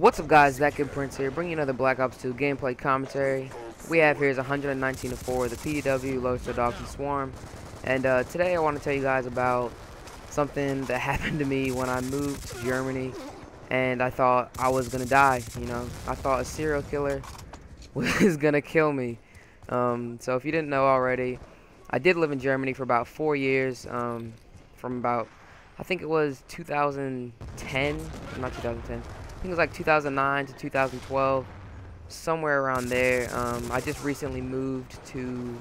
What's up, guys? Zach and Prince here, bringing another Black Ops 2 gameplay commentary. We have here is 119-4, the PDW, Lowster Dogs and Swarm. And today I want to tell you guys about something that happened to me when I moved to Germany. And I thought I was going to die, you know. I thought a serial killer was going to kill me. So if you didn't know already, I did live in Germany for about 4 years, from about, I think it was 2010, not 2010. I think it was like 2009 to 2012, somewhere around there. I just recently moved to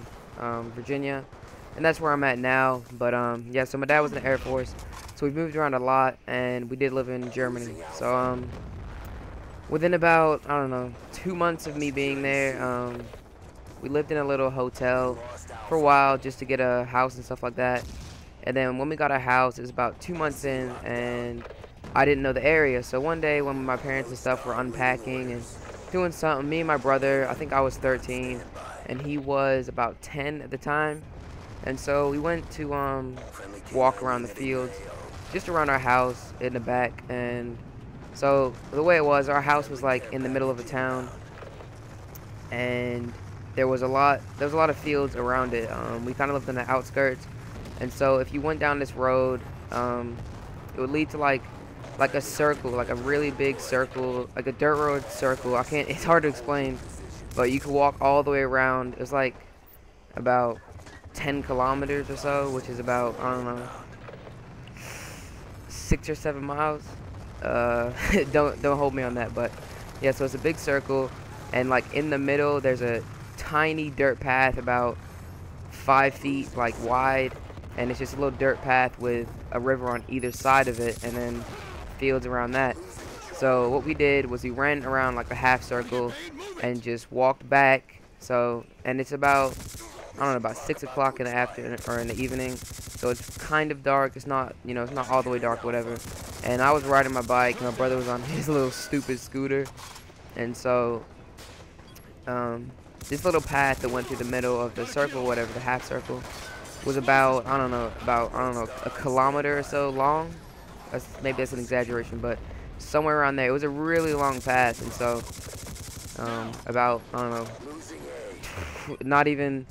Virginia, and that's where I'm at now. But yeah, so my dad was in the Air Force, so we moved around a lot, and we did live in Germany. So within about, I don't know, 2 months of me being there, we lived in a little hotel for a while just to get a house and stuff like that. And then when we got a house, it was about 2 months in, and I didn't know the area. So one day when my parents and stuff were unpacking and doing something, me and my brother, I think I was 13 and he was about 10 at the time, and so we went to walk around the fields just around our house in the back. And so the way it was, our house was like in the middle of a town, and there was a lot of fields around it. We kind of lived in the outskirts, and so if you went down this road, it would lead to like a circle, like a really big circle, like a dirt road circle. It's hard to explain, but you could walk all the way around. It was like about 10 kilometers or so, which is about, I don't know, 6 or 7 miles. Don't hold me on that, but yeah, so it's a big circle, and like in the middle there's a tiny dirt path about 5 feet like wide, and it's just a little dirt path with a river on either side of it, and then fields around that. So what we did was we ran around like a half circle and just walked back. So, and it's about, I don't know, about 6 o'clock in the afternoon or in the evening, so it's kind of dark. It's not, you know, it's not all the way dark, whatever. And I was riding my bike, and my brother was on his little stupid scooter. And so this little path that went through the middle of the circle, whatever, the half circle, was about, I don't know, a kilometer or so long. Maybe that's an exaggeration, but somewhere around there. It was a really long path, and so about, I don't know, not even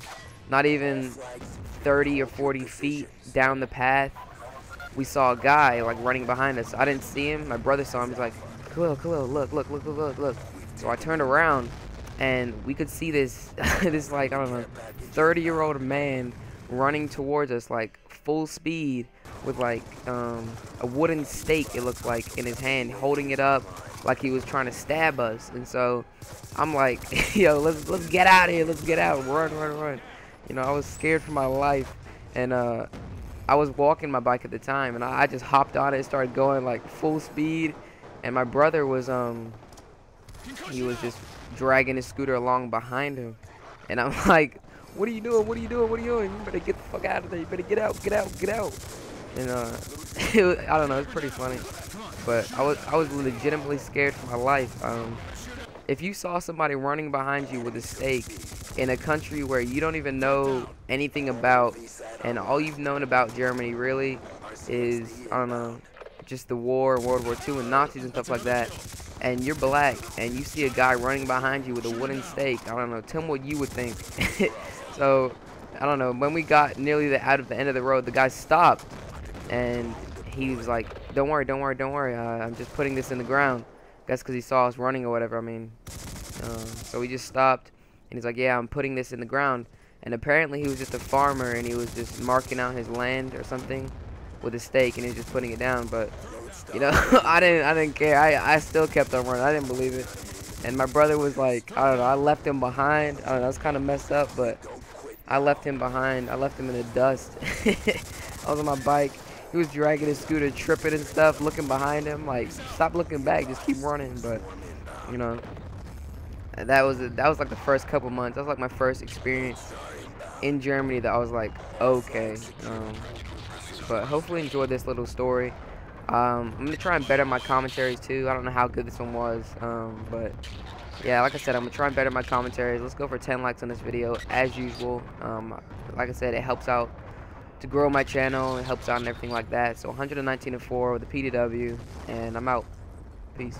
30 or 40 feet down the path, we saw a guy like running behind us. I didn't see him. My brother saw him. He's like, Khalil, look. So I turned around, and we could see this this like, I don't know, 30-year-old man running towards us like full speed with like a wooden stake, it looked like, in his hand, holding it up like he was trying to stab us. And so I'm like, yo, let's get out of here, let's get out, run. You know, I was scared for my life, and I was walking my bike at the time, and I just hopped on it and started going like full speed, and my brother was he was just dragging his scooter along behind him, and I'm like, what are you doing? You better get the fuck out of there. You better get out. And I don't know, it's pretty funny, but I was legitimately scared for my life. If you saw somebody running behind you with a stake in a country where you don't even know anything about, and all you've known about Germany really is, I don't know, just the war, World War II, and Nazis and stuff like that, and you're black, and you see a guy running behind you with a wooden stake, I don't know, tell me what you would think. So, I don't know, when we got nearly out of the end of the road, the guy stopped, and he was like, don't worry, I'm just putting this in the ground. I guess because he saw us running or whatever, I mean. So we just stopped, and he's like, yeah, I'm putting this in the ground. And apparently he was just a farmer, and he was just marking out his land or something with a stake, and he was just putting it down. But, you know, I didn't care. I still kept on running. I didn't believe it. And my brother was like, I don't know, I left him behind. I don't know, that's kind of messed up, but I left him behind. I left him in the dust. I was on my bike. He was dragging his scooter, tripping and stuff, looking behind him, like, stop looking back, just keep running. But, you know, that was like the first couple months. That was like my first experience in Germany that I was like, okay. But hopefully enjoy this little story. I'm gonna try and better my commentaries too. I don't know how good this one was, but yeah, like I said, I'm gonna try and better my commentaries. Let's go for 10 likes on this video as usual. Like I said, it helps out to grow my channel, it helps out and everything like that. So 119-4 with the PDW, and I'm out. Peace.